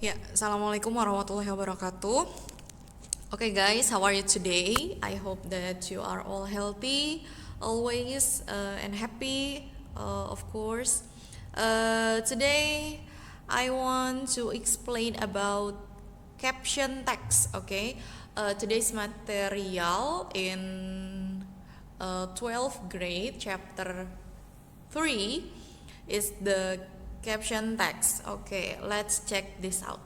Ya, Assalamualaikum warahmatullahi wabarakatuh. Okay guys, how are you today? I hope that you are all healthy, always and happy, of course. Today, I want to explain about caption text. Okay, today's material in 12th grade, chapter 3 is the caption text. Okay, let's check this out.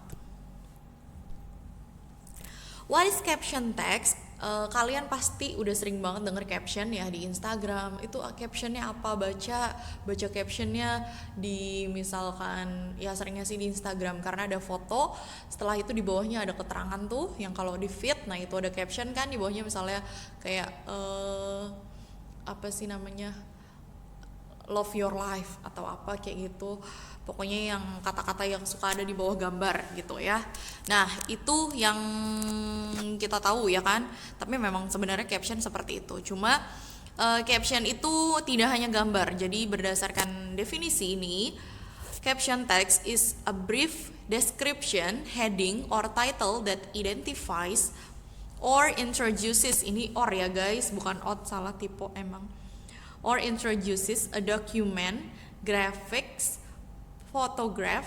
What is caption text? Kalian pasti udah sering banget denger caption ya di Instagram. Itu captionnya apa? Baca captionnya di misalkan ya seringnya sih di Instagram karena ada foto. Setelah itu di bawahnya ada keterangan tuh yang kalau di feed, nah itu ada caption kan di bawahnya misalnya kayak apa sih namanya? Love your life atau apa kayak gitu, pokoknya yang kata-kata yang suka ada di bawah gambar gitu ya. Nah itu yang kita tahu ya kan, tapi memang sebenarnya caption seperti itu. Cuma caption itu tidak hanya gambar. Jadi berdasarkan definisi ini, caption text is a brief description, heading or title that identifies or introduces, ini or ya guys, bukan out, salah typo emang, or introduces a document, graphics, photograph,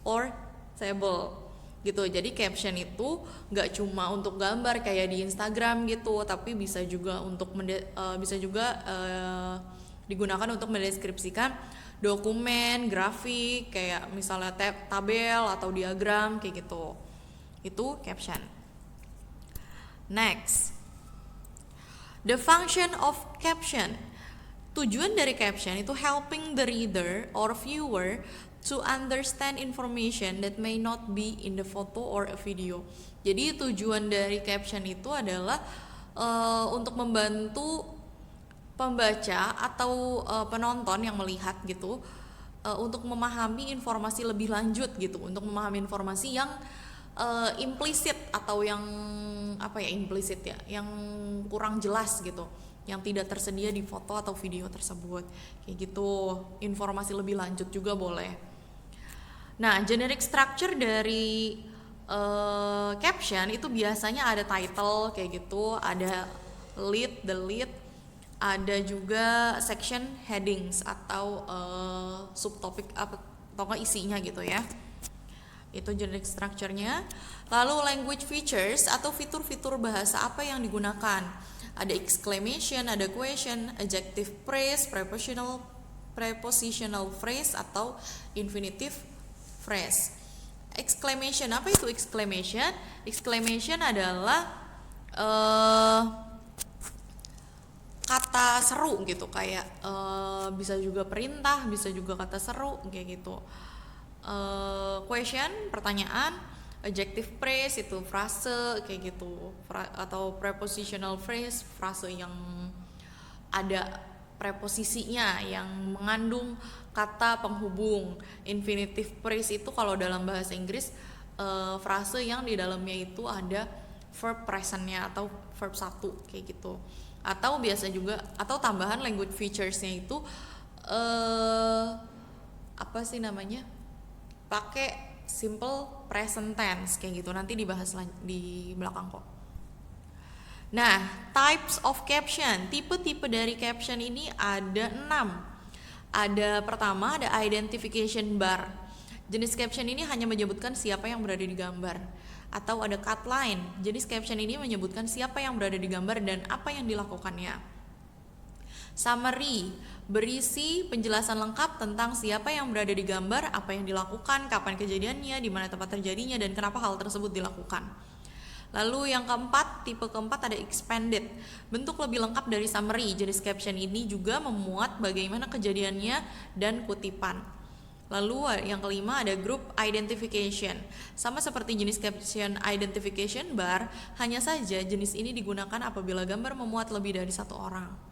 or table gitu. Jadi caption itu nggak cuma untuk gambar kayak di Instagram gitu, tapi bisa juga untuk digunakan untuk mendeskripsikan dokumen, grafik, kayak misalnya tabel atau diagram kayak gitu. Itu caption. Next, the function of caption. Tujuan dari caption itu helping the reader or viewer to understand information that may not be in the photo or a video. Jadi tujuan dari caption itu adalah untuk membantu pembaca atau penonton yang melihat gitu untuk memahami informasi lebih lanjut gitu, untuk memahami informasi yang implisit atau yang apa ya, implisit ya, yang kurang jelas gitu, yang tidak tersedia di foto atau video tersebut kayak gitu. Informasi lebih lanjut juga boleh. Nah, generic structure dari caption itu biasanya ada title kayak gitu, ada lead, the lead, ada juga section headings atau subtopik atau enggak isinya gitu ya. Itu generic structure-nya. Lalu language features atau fitur-fitur bahasa apa yang digunakan. Ada exclamation, ada question, adjective phrase, prepositional phrase atau infinitive phrase. Exclamation, apa itu exclamation? Exclamation adalah kata seru gitu, kayak bisa juga perintah, bisa juga kata seru kayak gitu. Question, pertanyaan, adjective phrase itu frase kayak gitu, atau prepositional phrase, frase yang ada preposisinya yang mengandung kata penghubung. Infinitive phrase itu kalau dalam bahasa Inggris frase yang di dalamnya itu ada verb presentnya atau verb satu kayak gitu. Atau biasa juga, atau tambahan language features-nya itu apa sih namanya, pakai simple present tense kayak gitu, nanti dibahas di belakang kok. Nah, types of caption, tipe-tipe dari caption ini ada 6. Ada pertama, ada identification bar. Jenis caption ini hanya menyebutkan siapa yang berada di gambar. Atau ada cut line, jenis caption ini menyebutkan siapa yang berada di gambar dan apa yang dilakukannya. Summary, berisi penjelasan lengkap tentang siapa yang berada di gambar, apa yang dilakukan, kapan kejadiannya, di mana tempat terjadinya, dan kenapa hal tersebut dilakukan. Lalu yang keempat, tipe keempat ada expanded, bentuk lebih lengkap dari summary. Jenis caption ini juga memuat bagaimana kejadiannya dan kutipan. Lalu yang kelima ada group identification. Sama seperti jenis caption identification bar, hanya saja jenis ini digunakan apabila gambar memuat lebih dari satu orang.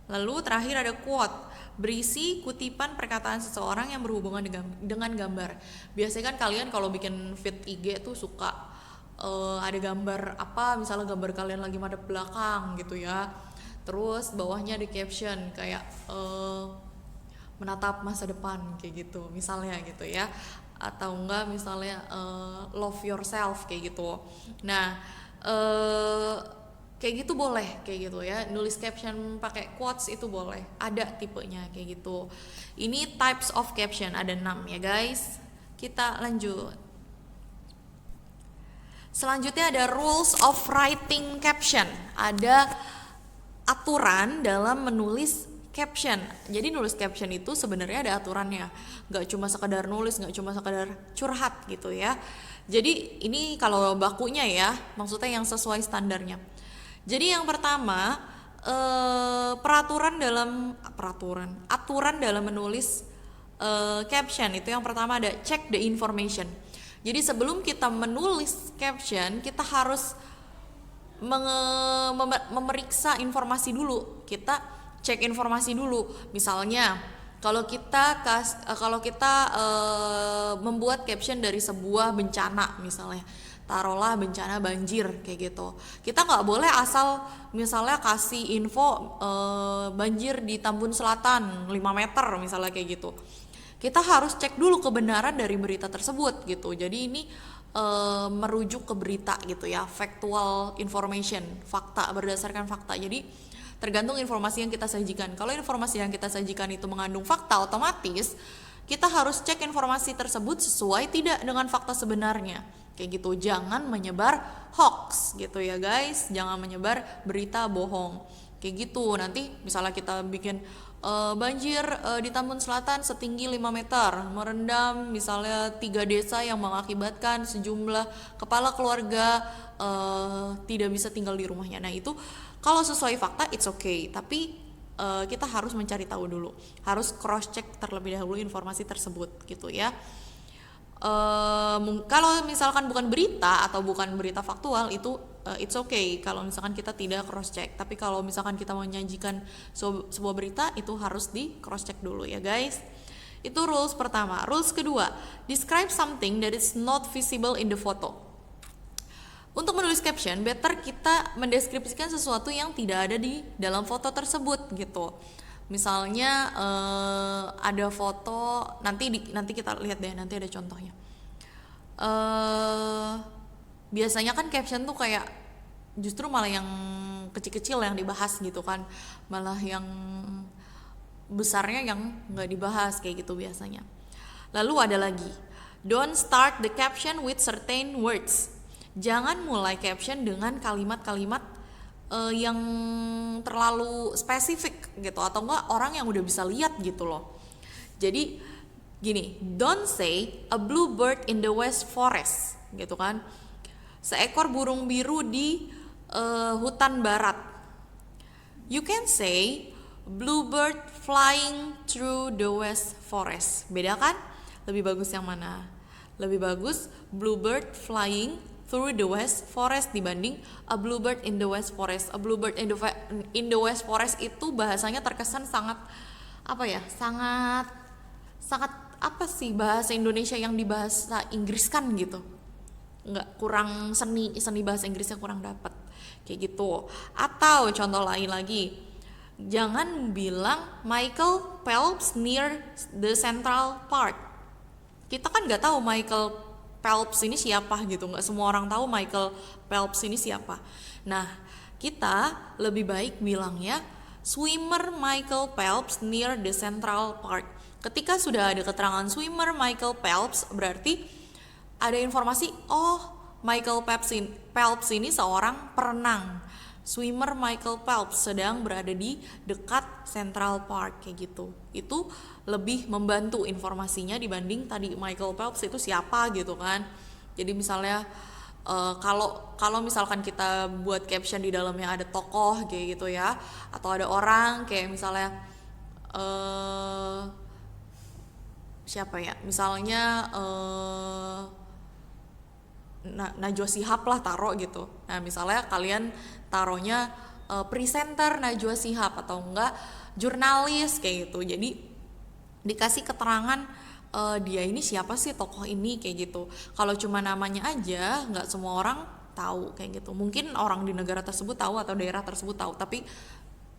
Lalu terakhir ada quote, berisi kutipan perkataan seseorang yang berhubungan dengan gambar. Biasanya kan kalian kalau bikin feed IG tuh suka ada gambar apa, misalnya gambar kalian lagi madep belakang gitu ya. Terus bawahnya ada caption kayak menatap masa depan kayak gitu misalnya gitu ya. atau enggak misalnya love yourself kayak gitu. Nah, kayak gitu boleh kayak gitu ya, nulis caption pakai quotes itu boleh, ada tipenya kayak gitu. Ini types of caption ada 6 ya guys. Kita lanjut. Selanjutnya ada rules of writing caption. Ada aturan dalam menulis caption. Jadi nulis caption itu sebenarnya ada aturannya. Nggak cuma sekedar nulis, nggak cuma sekedar curhat gitu ya. Jadi ini kalau bakunya ya, maksudnya yang sesuai standarnya. Jadi yang pertama, aturan dalam menulis caption itu yang pertama ada check the information. Jadi sebelum kita menulis caption, kita harus memeriksa informasi dulu. Kita cek informasi dulu. Misalnya kalau kita membuat caption dari sebuah bencana misalnya, taruhlah bencana banjir kayak gitu, kita nggak boleh asal misalnya kasih info banjir di Tambun Selatan 5 meter misalnya kayak gitu. Kita harus cek dulu kebenaran dari berita tersebut gitu. Jadi ini merujuk ke berita gitu ya, factual information, fakta, berdasarkan fakta. Jadi tergantung informasi yang kita sajikan. Kalau informasi yang kita sajikan itu mengandung fakta, otomatis kita harus cek informasi tersebut sesuai tidak dengan fakta sebenarnya kayak gitu. Jangan menyebar hoax gitu ya guys, jangan menyebar berita bohong kayak gitu. Nanti misalnya kita bikin banjir di Tambun Selatan setinggi 5 meter merendam misalnya 3 desa yang mengakibatkan sejumlah kepala keluarga tidak bisa tinggal di rumahnya. Nah itu kalau sesuai fakta it's okay, tapi kita harus mencari tahu dulu, harus cross check terlebih dahulu informasi tersebut gitu ya. Kalau misalkan bukan berita atau bukan berita faktual itu it's okay kalau misalkan kita tidak cross check. Tapi kalau misalkan kita menyajikan sebuah berita itu harus di cross check dulu ya guys. Itu rules pertama. Rules kedua, describe something that is not visible in the photo. Untuk menulis caption, better kita mendeskripsikan sesuatu yang tidak ada di dalam foto tersebut gitu. Misalnya ada foto, nanti kita lihat deh, nanti ada contohnya. Biasanya kan caption tuh kayak justru malah yang kecil-kecil yang dibahas gitu kan, malah yang besarnya yang nggak dibahas kayak gitu biasanya. Lalu ada lagi, don't start the caption with certain words. Jangan mulai caption dengan kalimat-kalimat yang terlalu spesifik gitu, atau enggak orang yang udah bisa lihat gitu loh. Jadi gini, don't say a blue bird in the west forest gitu kan, seekor burung biru di hutan barat. You can say blue bird flying through the west forest. Beda kan? Lebih bagus yang mana? Lebih bagus blue bird flying through the west forest dibanding a bluebird in the west forest. A bluebird in the west forest itu bahasanya terkesan sangat apa ya? Sangat apa sih bahasa Indonesia yang dibahasa Inggris kan gitu. Enggak, kurang seni bahasa Inggrisnya kurang dapat kayak gitu. Atau contoh lain lagi, jangan bilang Michael Phelps near the Central Park. Kita kan nggak tahu Michael Phelps ini siapa gitu, nggak semua orang tahu Michael Phelps ini siapa. Nah, kita lebih baik bilangnya swimmer Michael Phelps near the Central Park. Ketika sudah ada keterangan swimmer Michael Phelps, berarti ada informasi, oh Michael Phelps ini seorang perenang. Swimmer Michael Phelps sedang berada di dekat Central Park kayak gitu. Itu lebih membantu informasinya dibanding tadi Michael Phelps itu siapa gitu kan. Jadi misalnya kalau misalkan kita buat caption di dalamnya ada tokoh kayak gitu ya, atau ada orang kayak misalnya siapa ya, misalnya Najwa Shihab lah taruh gitu. Nah misalnya kalian taruhnya presenter Najwa Shihab atau enggak jurnalis kayak gitu. Jadi dikasih keterangan dia ini siapa sih tokoh ini kayak gitu. Kalau cuma namanya aja nggak semua orang tahu kayak gitu. Mungkin orang di negara tersebut tahu atau daerah tersebut tahu, tapi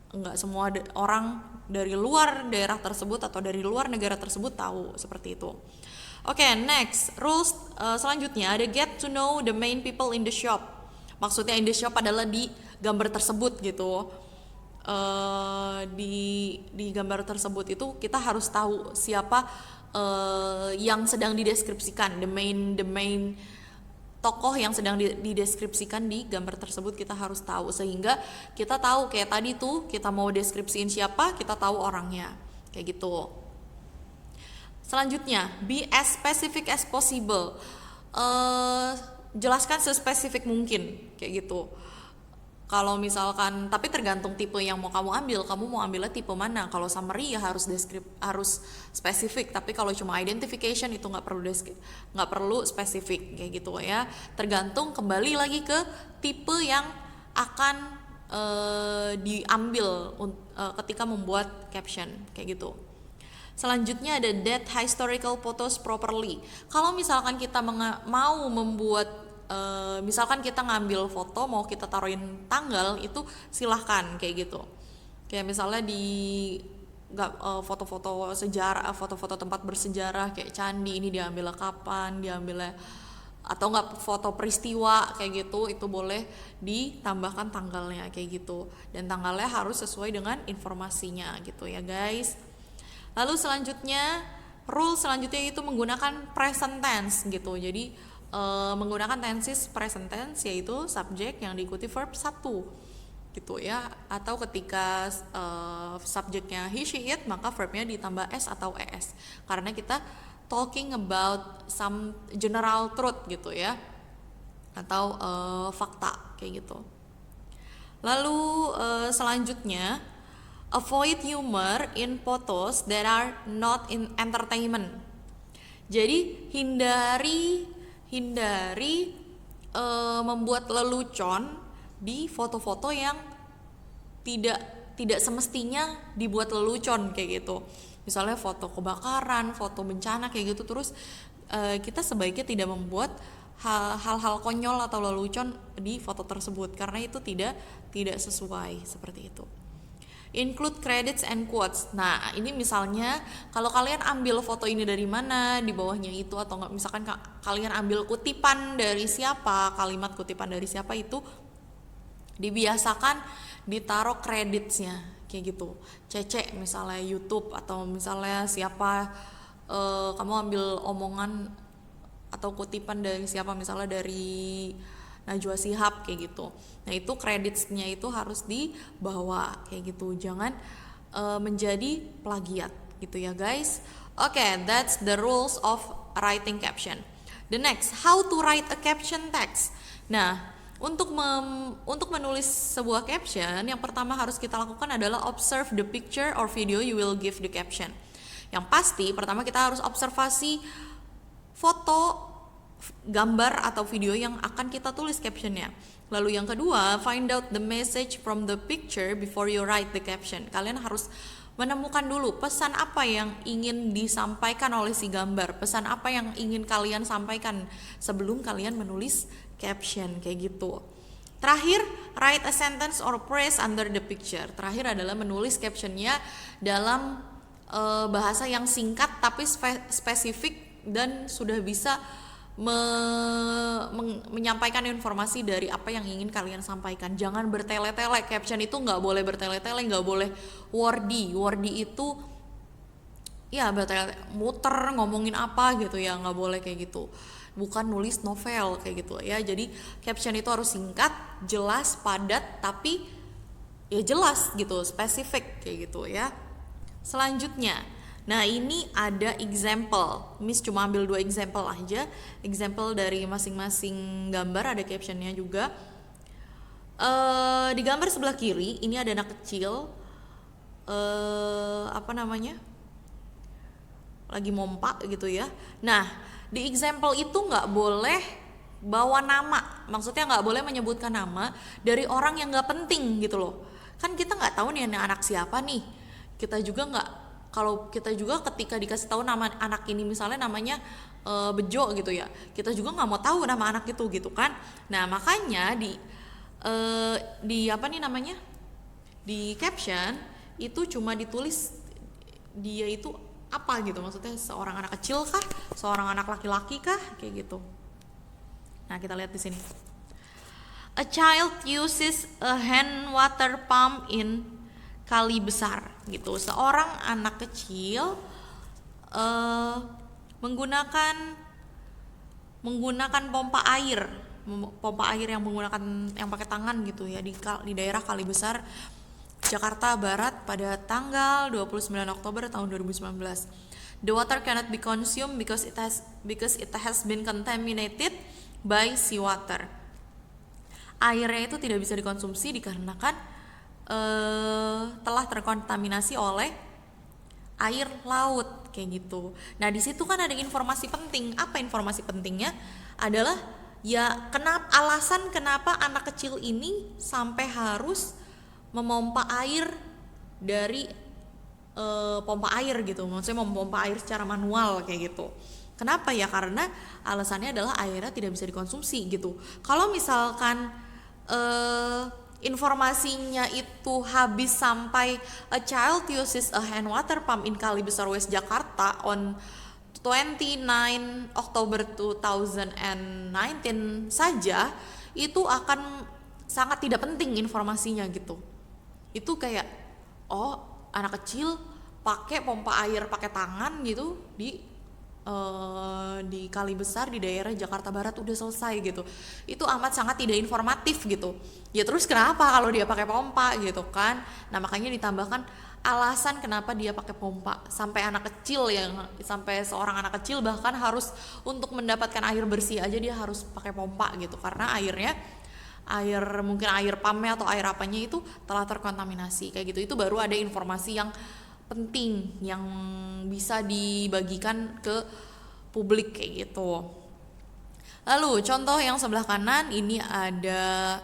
nggak semua orang dari luar daerah tersebut atau dari luar negara tersebut tahu seperti itu. Oke, next rules selanjutnya ada get to know the main people in the shop. Maksudnya in the shop adalah di gambar tersebut gitu. Di gambar tersebut itu kita harus tahu siapa yang sedang dideskripsikan, the main tokoh yang sedang dideskripsikan di gambar tersebut kita harus tahu, sehingga kita tahu kayak tadi tuh kita mau deskripsiin siapa, kita tahu orangnya kayak gitu. Selanjutnya, be as specific as possible. Jelaskan sespesifik mungkin kayak gitu. Kalau misalkan, tapi tergantung tipe yang mau kamu ambil. Kamu mau ambilnya tipe mana? Kalau summary ya harus spesifik. Tapi kalau cuma identification itu nggak perlu spesifik kayak gitu ya. Tergantung, kembali lagi ke tipe yang akan diambil ketika membuat caption kayak gitu. Selanjutnya ada date historical photos properly. Kalau misalkan kita mau membuat misalkan kita ngambil foto mau kita taruhin tanggal, itu silahkan kayak gitu. Kayak misalnya di foto-foto sejarah, foto-foto tempat bersejarah kayak candi, ini diambilnya kapan, atau enggak foto peristiwa kayak gitu, itu boleh ditambahkan tanggalnya kayak gitu. Dan tanggalnya harus sesuai dengan informasinya gitu ya guys. Lalu selanjutnya, rule selanjutnya itu menggunakan present tense gitu. Jadi menggunakan tenses present tense, yaitu subjek yang diikuti verb 1 gitu ya. Atau ketika subjeknya he, she, it, maka verbnya ditambah s atau es. Karena kita talking about some general truth gitu ya. Atau fakta kayak gitu. Lalu selanjutnya, avoid humor in photos that are not in entertainment. Jadi hindari membuat lelucon di foto-foto yang tidak semestinya dibuat lelucon kayak gitu. Misalnya foto kebakaran, foto bencana kayak gitu, terus kita sebaiknya tidak membuat hal-hal konyol atau lelucon di foto tersebut karena itu tidak sesuai seperti itu. Include credits and quotes. Nah, ini misalnya kalau kalian ambil foto ini dari mana, di bawahnya itu, atau enggak misalkan kalian ambil kutipan dari siapa, kalimat kutipan dari siapa, itu dibiasakan ditaruh creditsnya kayak gitu. Cece misalnya YouTube, atau misalnya siapa, kamu ambil omongan atau kutipan dari siapa, misalnya dari Najwa Shihab kayak gitu. Nah itu kreditnya itu harus dibawa kayak gitu, jangan menjadi plagiat gitu ya guys. Oke, that's the rules of writing caption. The next, how to write a caption text. Nah untuk menulis sebuah caption, yang pertama harus kita lakukan adalah observe the picture or video you will give the caption. Yang pasti pertama kita harus observasi foto, gambar atau video yang akan kita tulis captionnya. Lalu yang kedua, find out the message from the picture before you write the caption. Kalian harus menemukan dulu pesan apa yang ingin disampaikan oleh si gambar, pesan apa yang ingin kalian sampaikan sebelum kalian menulis caption kayak gitu. Terakhir, write a sentence or phrase under the picture. Terakhir adalah menulis captionnya dalam bahasa yang singkat tapi spesifik dan sudah bisa menyampaikan informasi dari apa yang ingin kalian sampaikan. Jangan bertele-tele, caption itu nggak boleh bertele-tele, nggak boleh wordy itu ya muter ngomongin apa gitu ya, nggak boleh kayak gitu. Bukan nulis novel kayak gitu ya. Jadi caption itu harus singkat, jelas, padat, tapi ya jelas gitu, spesifik kayak gitu ya. Selanjutnya, nah ini ada example, Miss cuma ambil 2 example aja, example dari masing-masing gambar, ada captionnya juga. Di gambar sebelah kiri ini ada anak kecil, lagi mompa gitu ya. Nah di example itu nggak boleh bawa nama, maksudnya nggak boleh menyebutkan nama dari orang yang nggak penting gitu loh. Kan kita nggak tahu nih anak siapa nih, kita juga ketika dikasih tahu nama anak ini misalnya namanya Bejo gitu ya, kita juga nggak mau tahu nama anak itu gitu kan. Nah makanya di caption itu cuma ditulis dia itu apa gitu, maksudnya seorang anak kecil kah, seorang anak laki-laki kah, kayak gitu. Nah, kita lihat di sini. A child uses a hand water pump in kali besar gitu. Seorang anak kecil menggunakan pompa air yang menggunakan yang pakai tangan gitu ya di daerah Kali Besar Jakarta Barat pada tanggal 29 Oktober tahun 2019. The water cannot be consumed because it has been contaminated by seawater. Airnya itu tidak bisa dikonsumsi dikarenakan telah terkontaminasi oleh air laut kayak gitu. Nah, di situ kan ada informasi penting. Apa informasi pentingnya? Adalah ya alasan kenapa anak kecil ini sampai harus memompa air dari pompa air gitu. Maksudnya memompa air secara manual kayak gitu. Kenapa ya? Karena alasannya adalah airnya tidak bisa dikonsumsi gitu. Kalau misalkan informasinya itu habis sampai a child uses a hand water pump in Kali Besar West Jakarta on 29 Oktober 2019 saja, itu akan sangat tidak penting informasinya gitu. Itu kayak anak kecil pakai pompa air pakai tangan gitu di Kali Besar di daerah Jakarta Barat udah selesai gitu. Itu amat sangat tidak informatif gitu. Ya terus kenapa kalau dia pakai pompa gitu kan? Nah, makanya ditambahkan alasan kenapa dia pakai pompa. Sampai seorang anak kecil bahkan harus untuk mendapatkan air bersih aja dia harus pakai pompa gitu. Karena mungkin air pumpnya atau air apanya itu telah terkontaminasi kayak gitu. Itu baru ada informasi yang penting yang bisa dibagikan ke publik kayak gitu. Lalu contoh yang sebelah kanan ini ada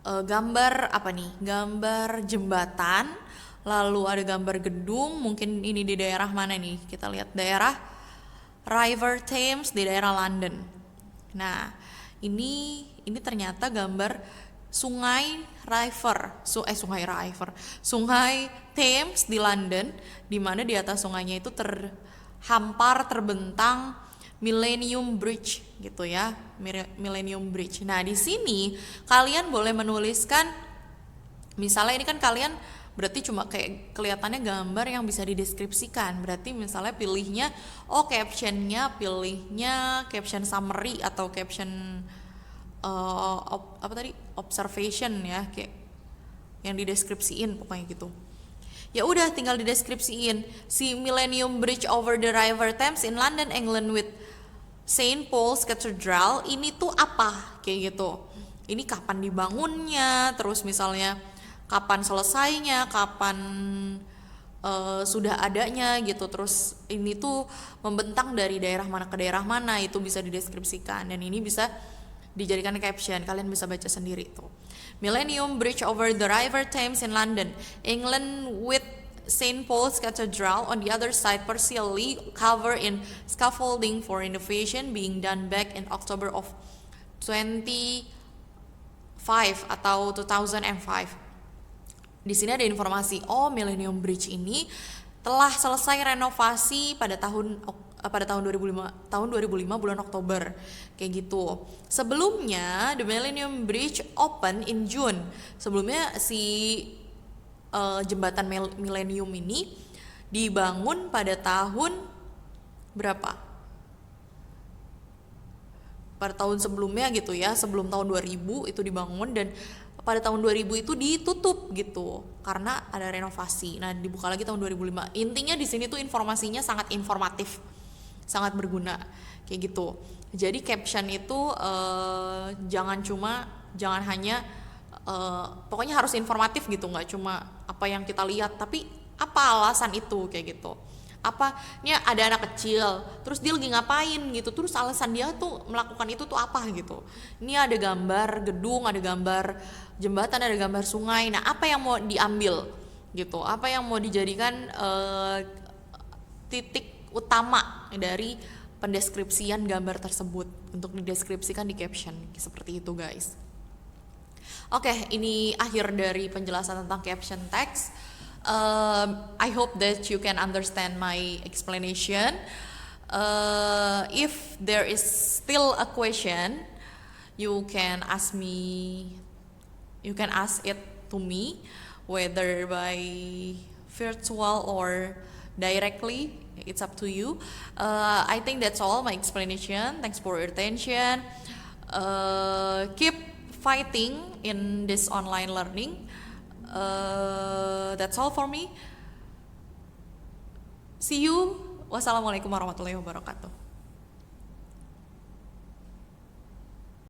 gambar apa nih? Gambar jembatan, lalu ada gambar gedung, mungkin ini di daerah mana nih? Kita lihat daerah River Thames di daerah London. Nah, ini ternyata gambar Sungai Thames di London, di mana di atas sungainya itu terbentang Millennium Bridge gitu ya, Millennium Bridge. Nah, di sini kalian boleh menuliskan, misalnya ini kan kalian berarti cuma kayak kelihatannya gambar yang bisa dideskripsikan. Berarti misalnya pilihnya caption summary atau caption observation ya, kayak yang dideskripsiin pokoknya gitu. Ya udah tinggal dideskripsiin si Millennium Bridge over the River Thames in London, England with Saint Paul's Cathedral ini tuh apa kayak gitu. Ini kapan dibangunnya, terus misalnya kapan selesainya, kapan sudah adanya gitu. Terus ini tuh membentang dari daerah mana ke daerah mana, itu bisa dideskripsikan dan ini bisa dijadikan caption, kalian bisa baca sendiri tuh. Millennium Bridge over the River Thames in London, England with Saint Paul's Cathedral on the other side partially covered in scaffolding for renovation being done back in October of 25 atau 2005. Di sini ada informasi, Millennium Bridge ini telah selesai renovasi pada tahun 2005 bulan Oktober kayak gitu. Sebelumnya the Millennium Bridge open in June. Sebelumnya si jembatan Millennium ini dibangun pada tahun berapa? Pada tahun sebelumnya gitu ya, sebelum tahun 2000 itu dibangun dan pada tahun 2000 itu ditutup gitu karena ada renovasi. Nah, dibuka lagi tahun 2005. Intinya di sini tuh informasinya sangat informatif, sangat berguna kayak gitu. Jadi caption itu jangan hanya pokoknya harus informatif gitu, nggak cuma apa yang kita lihat, tapi apa alasan itu kayak gitu. Apa ini ada anak kecil terus dia lagi ngapain gitu, terus alasan dia tuh melakukan itu tuh apa gitu. Ini ada gambar gedung, ada gambar jembatan, ada gambar sungai. Nah, apa yang mau diambil gitu, apa yang mau dijadikan titik utama dari pendeskripsian gambar tersebut untuk dideskripsikan di caption seperti itu, guys. Oke, ini akhir dari penjelasan tentang caption text. I hope that you can understand my explanation. If there is still a question, you can ask me. You can ask it to me, whether by virtual or directly. It's up to you. I think that's all my explanation. Thanks for your attention. Keep fighting in this online learning. That's all for me. See you. Wassalamualaikum warahmatullahi wabarakatuh.